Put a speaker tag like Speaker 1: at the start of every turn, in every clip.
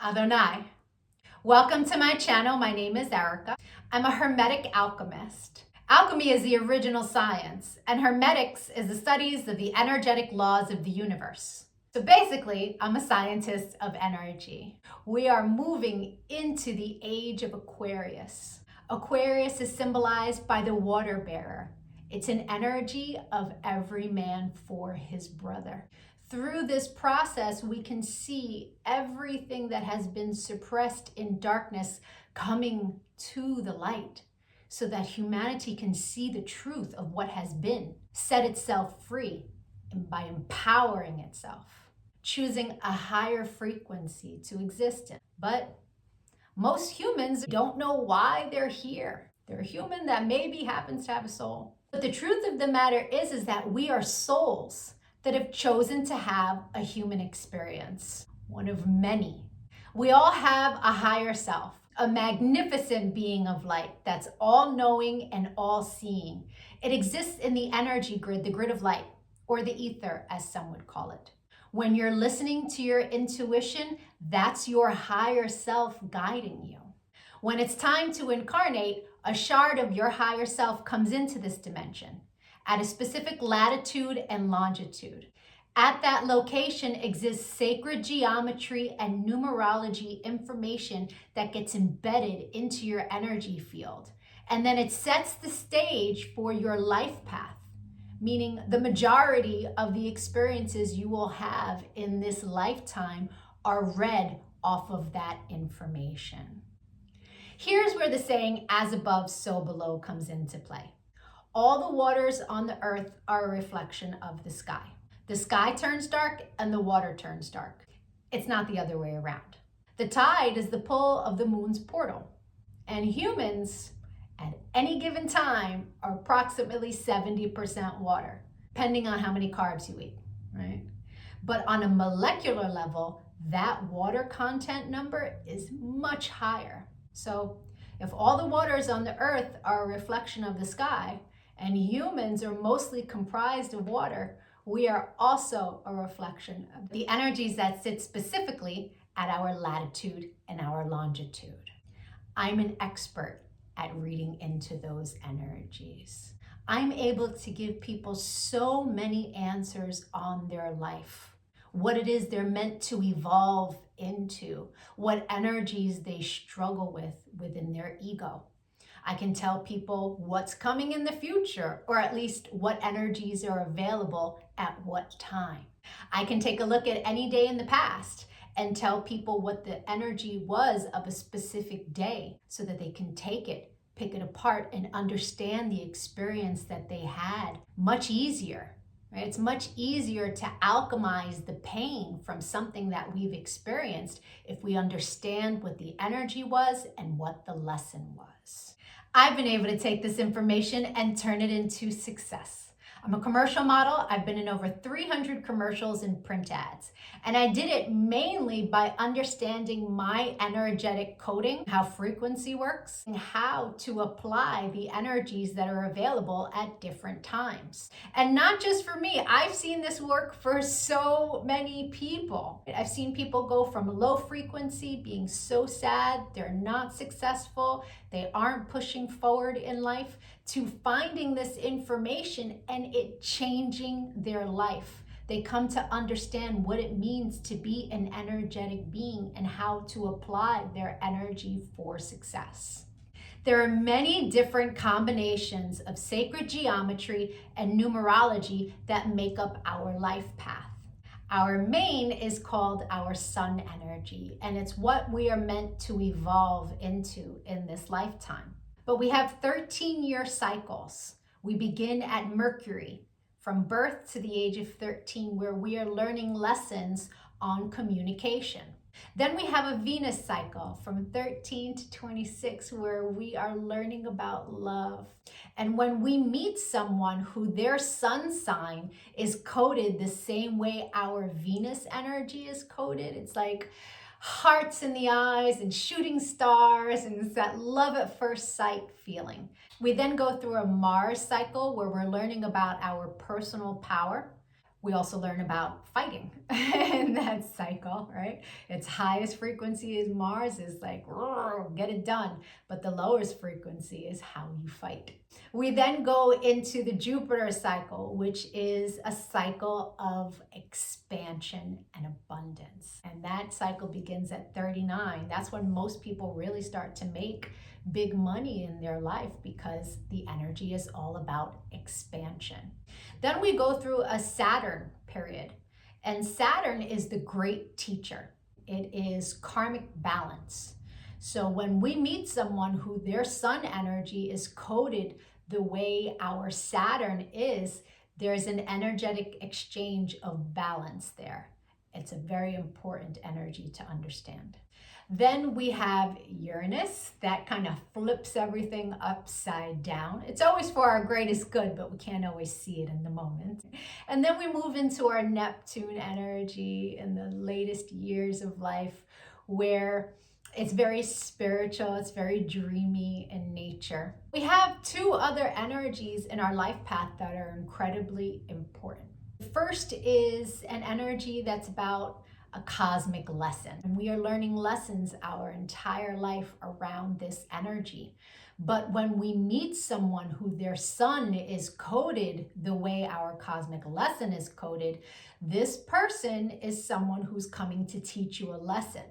Speaker 1: Adonai. Welcome to my channel. My name is Erica. I'm a Hermetic alchemist. Alchemy is the original science, and Hermetics is the studies of the energetic laws of the universe. So basically, I'm a scientist of energy. We are moving into the age of Aquarius. Aquarius is symbolized by the water bearer. It's an energy of every man for his brother. Through this process, we can see everything that has been suppressed in darkness coming to the light so that humanity can see the truth of what has been, set itself free, and by empowering itself, choosing a higher frequency to exist in. But most humans don't know why they're here. They're a human that maybe happens to have a soul. But the truth of the matter is that we are souls that have chosen to have a human experience, one of many. We all have a higher self, a magnificent being of light that's all-knowing and all-seeing. It exists in the energy grid, the grid of light, or the ether, as some would call it. When you're listening to your intuition, that's your higher self guiding you. When it's time to incarnate, a shard of your higher self comes into this dimension at a specific latitude and longitude. At that location exists sacred geometry and numerology information that gets embedded into your energy field. And then it sets the stage for your life path, meaning the majority of the experiences you will have in this lifetime are read off of that information. Here's where the saying, as above, so below, comes into play. All the waters on the earth are a reflection of the sky. The sky turns dark and the water turns dark. It's not the other way around. The tide is the pull of the moon's portal. And humans, at any given time, are approximately 70% water, depending on how many carbs you eat, right? But on a molecular level, that water content number is much higher. So if all the waters on the earth are a reflection of the sky, and humans are mostly comprised of water, we are also a reflection of the energies that sit specifically at our latitude and our longitude. I'm an expert at reading into those energies. I'm able to give people so many answers on their life, what it is they're meant to evolve into, what energies they struggle with within their ego. I can tell people what's coming in the future, or at least what energies are available at what time. I can take a look at any day in the past and tell people what the energy was of a specific day so that they can take it, pick it apart, and understand the experience that they had much easier. Right? It's much easier to alchemize the pain from something that we've experienced if we understand what the energy was and what the lesson was. I've been able to take this information and turn it into success. I'm a commercial model. I've been in over 300 commercials and print ads. And I did it mainly by understanding my energetic coding, how frequency works, and how to apply the energies that are available at different times. And not just for me, I've seen this work for so many people. I've seen people go from low frequency, being so sad, they're not successful, they aren't pushing forward in life, to finding this information and it changing their life. They come to understand what it means to be an energetic being and how to apply their energy for success. There are many different combinations of sacred geometry and numerology that make up our life path. Our main is called our sun energy, and it's what we are meant to evolve into in this lifetime. But we have 13-year cycles. We begin at Mercury, from birth to the age of 13, where we are learning lessons on communication. Then we have a Venus cycle from 13 to 26, where we are learning about love. And when we meet someone who their sun sign is coded the same way our Venus energy is coded, it's like hearts in the eyes and shooting stars, and it's that love at first sight feeling. We then go through a Mars cycle where we're learning about our personal power. We also learn about fighting in that cycle, right? Its highest frequency is Mars, is like, get it done. But the lowest frequency is how you fight. We then go into the Jupiter cycle, which is a cycle of expansion and abundance. And that cycle begins at 39. That's when most people really start to make big money in their life, because the energy is all about expansion. Then we go through a Saturn period, and Saturn is the great teacher. It is karmic balance. So when we meet someone who their sun energy is coded the way our Saturn is, there's an energetic exchange of balance there. It's a very important energy to understand. Then we have Uranus, that kind of flips everything upside down. It's always for our greatest good, but we can't always see it in the moment. And then we move into our Neptune energy in the latest years of life, where it's very spiritual, it's very dreamy in nature. We have two other energies in our life path that are incredibly important. The first is an energy that's about a cosmic lesson. And we are learning lessons our entire life around this energy. But when we meet someone who their sun is coded the way our cosmic lesson is coded, this person is someone who's coming to teach you a lesson.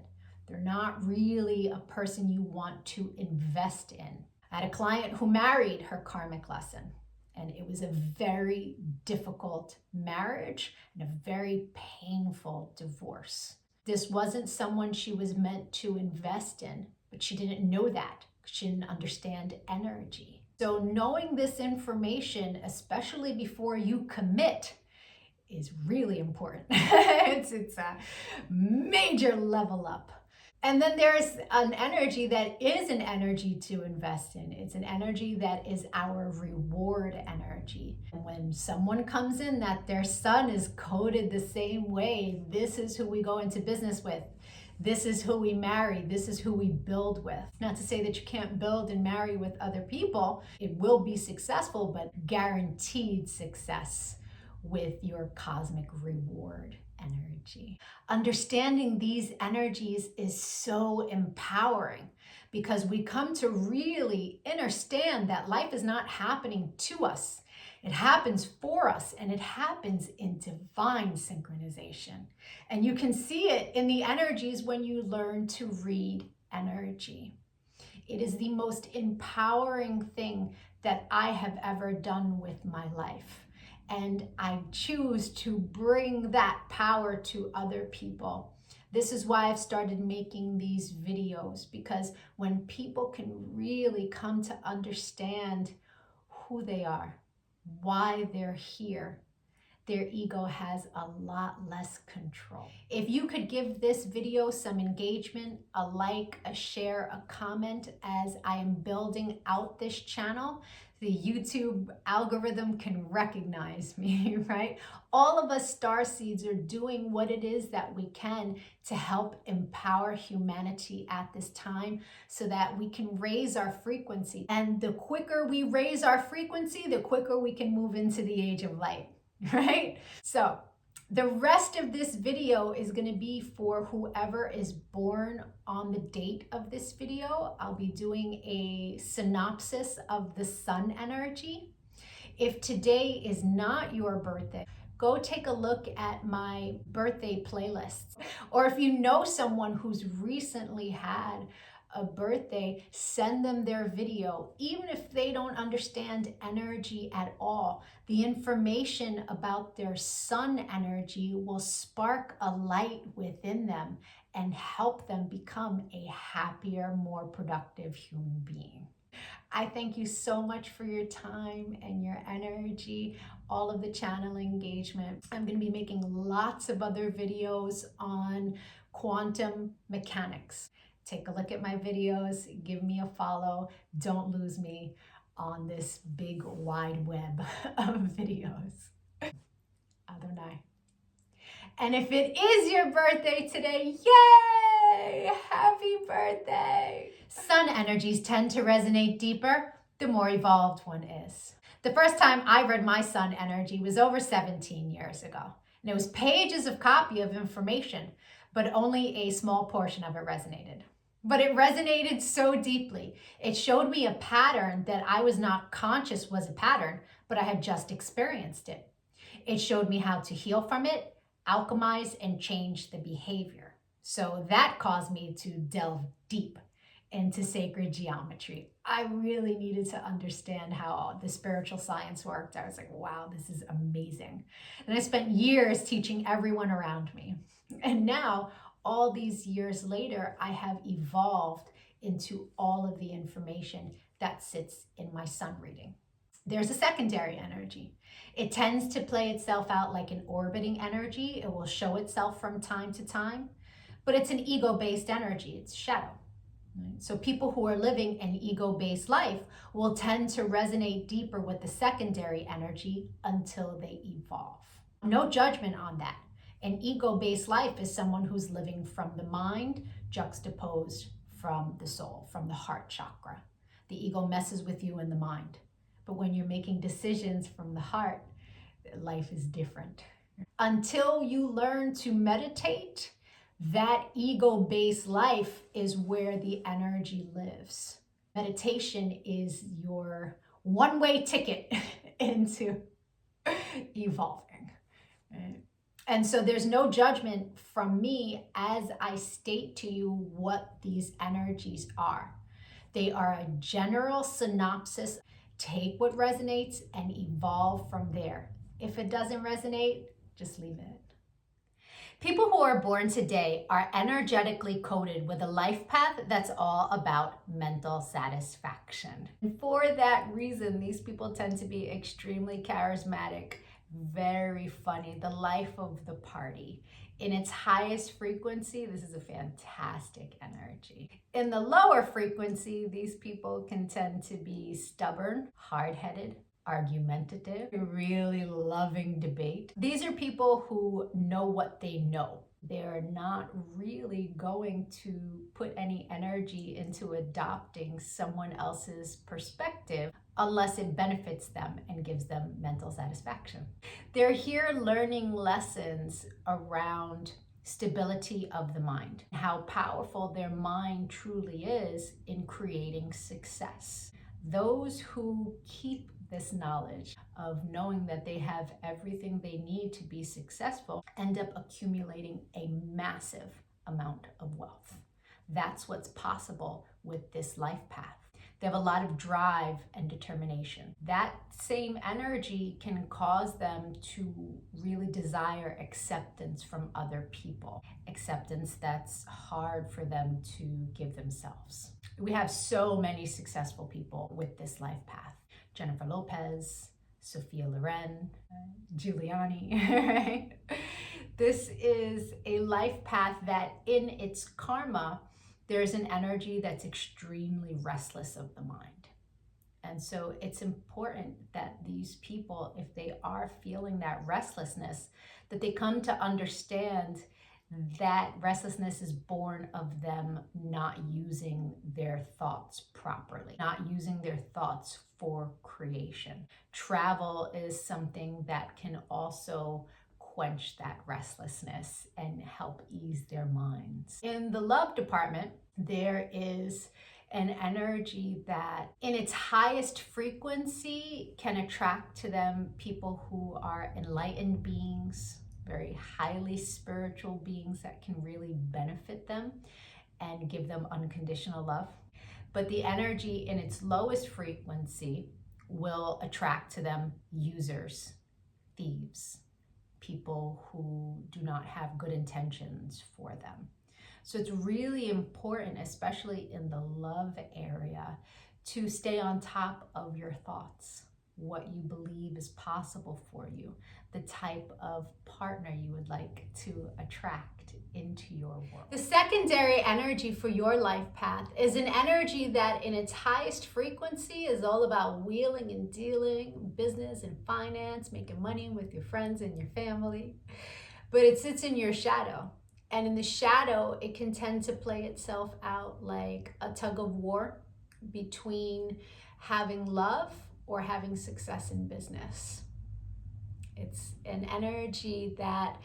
Speaker 1: They're not really a person you want to invest in. I had a client who married her karmic lesson, and it was a very difficult marriage and a very painful divorce. This wasn't someone she was meant to invest in, but she didn't know that. She didn't understand energy. So knowing this information, especially before you commit, is really important. It's a major level up. And then there's an energy that is an energy to invest in. It's an energy that is our reward energy. And when someone comes in that their sun is coded the same way, this is who we go into business with. This is who we marry. This is who we build with. Not to say that you can't build and marry with other people. It will be successful, but guaranteed success with your cosmic reward energy. Understanding these energies is so empowering, because we come to really understand that life is not happening to us. It happens for us, and it happens in divine synchronization. And you can see it in the energies when you learn to read energy. It is the most empowering thing that I have ever done with my life. And I choose to bring that power to other people. This is why I've started making these videos, because when people can really come to understand who they are, why they're here, their ego has a lot less control. If you could give this video some engagement, a like, a share, a comment, as I am building out this channel, the YouTube algorithm can recognize me, right? All of us starseeds are doing what it is that we can to help empower humanity at this time, so that we can raise our frequency. And the quicker we raise our frequency, the quicker we can move into the age of light, right? So the rest of this video is going to be for whoever is born on the date of this video. I'll be doing a synopsis of the sun energy. If today is not your birthday, go take a look at my birthday playlists. Or if you know someone who's recently had a birthday, send them their video. Even if they don't understand energy at all, the information about their sun energy will spark a light within them and help them become a happier, more productive human being. I thank you so much for your time and your energy, all of the channel engagement. I'm going to be making lots of other videos on quantum mechanics. Take a look at my videos, give me a follow. Don't lose me on this big wide web of videos. Adonai. And if it is your birthday today, yay! Happy birthday! Sun energies tend to resonate deeper the more evolved one is. The first time I read my sun energy was over 17 years ago. And it was pages of copy of information, but only a small portion of it resonated. But it resonated so deeply. It showed me a pattern that I was not conscious was a pattern, but I had just experienced it. It showed me how to heal from it, alchemize, and change the behavior. So that caused me to delve deep into sacred geometry. I really needed to understand how the spiritual science worked. I was like, wow, this is amazing. And I spent years teaching everyone around me. And now, all these years later, I have evolved into all of the information that sits in my sun reading. There's a secondary energy. It tends to play itself out like an orbiting energy. It will show itself from time to time, but it's an ego-based energy. It's shadow. So people who are living an ego-based life will tend to resonate deeper with the secondary energy until they evolve. No judgment on that. An ego-based life is someone who's living from the mind juxtaposed from the soul, from the heart chakra. The ego messes with you in the mind. But when you're making decisions from the heart, life is different. Until you learn to meditate, that ego-based life is where the energy lives. Meditation is your one-way ticket into evolving. Right? And so there's no judgment from me as I state to you what these energies are. They are a general synopsis. Take what resonates and evolve from there. If it doesn't resonate, just leave it. People who are born today are energetically coded with a life path that's all about mental satisfaction. And for that reason, these people tend to be extremely charismatic, very funny, the life of the party. In its highest frequency, this is a fantastic energy. In the lower frequency, these people can tend to be stubborn, hard-headed, argumentative, really loving debate. These are people who know what they know. They're not really going to put any energy into adopting someone else's perspective unless it benefits them and gives them mental satisfaction. They're here learning lessons around stability of the mind, how powerful their mind truly is in creating success. Those who keep this knowledge of knowing that they have everything they need to be successful end up accumulating a massive amount of wealth. That's what's possible with this life path. They have a lot of drive and determination. That same energy can cause them to really desire acceptance from other people, acceptance that's hard for them to give themselves. We have so many successful people with this life path. Jennifer Lopez, Sophia Loren, Giuliani, right? This is a life path that in its karma, there's an energy that's extremely restless of the mind. And so it's important that these people, if they are feeling that restlessness, that they come to understand that restlessness is born of them not using their thoughts properly, not using their thoughts for creation. Travel is something that can also quench that restlessness and help ease their minds. In the love department, there is an energy that in its highest frequency can attract to them people who are enlightened beings, very highly spiritual beings that can really benefit them and give them unconditional love. But the energy in its lowest frequency will attract to them users, thieves, people who do not have good intentions for them. So it's really important, especially in the love area, to stay on top of your thoughts, what you believe is possible for you, the type of partner you would like to attract into your world. The secondary energy for your life path is an energy that in its highest frequency is all about wheeling and dealing, business and finance, making money with your friends and your family. But it sits in your shadow. And in the shadow, it can tend to play itself out like a tug of war between having love or having success in business. It's an energy that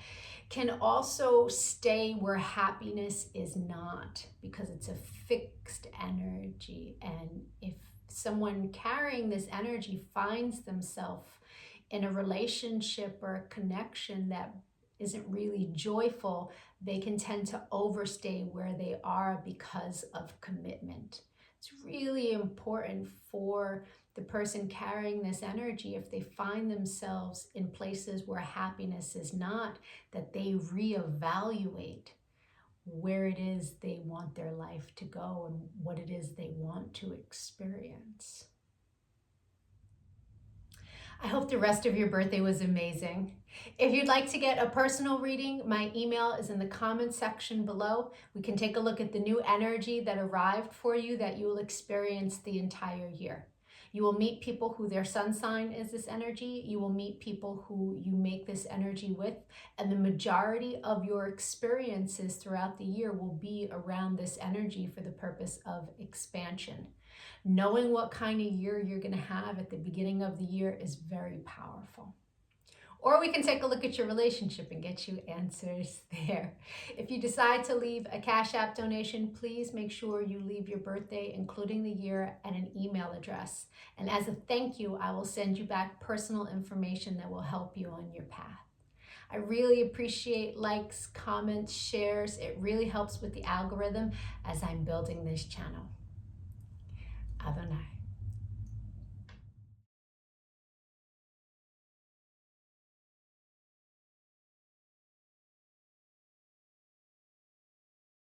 Speaker 1: can also stay where happiness is not, because it's a fixed energy. And if someone carrying this energy finds themselves in a relationship or a connection that isn't really joyful, they can tend to overstay where they are because of commitment. It's really important for the person carrying this energy, if they find themselves in places where happiness is not, that they reevaluate where it is they want their life to go and what it is they want to experience. I hope the rest of your birthday was amazing. If you'd like to get a personal reading, my email is in the comments section below. We can take a look at the new energy that arrived for you that you will experience the entire year. You will meet people who their sun sign is this energy. You will meet people who you make this energy with. And the majority of your experiences throughout the year will be around this energy for the purpose of expansion. Knowing what kind of year you're going to have at the beginning of the year is very powerful. Or we can take a look at your relationship and get you answers there. If you decide to leave a Cash App donation, please make sure you leave your birthday, including the year, and an email address. And as a thank you, I will send you back personal information that will help you on your path. I really appreciate likes, comments, shares. It really helps with the algorithm as I'm building this channel.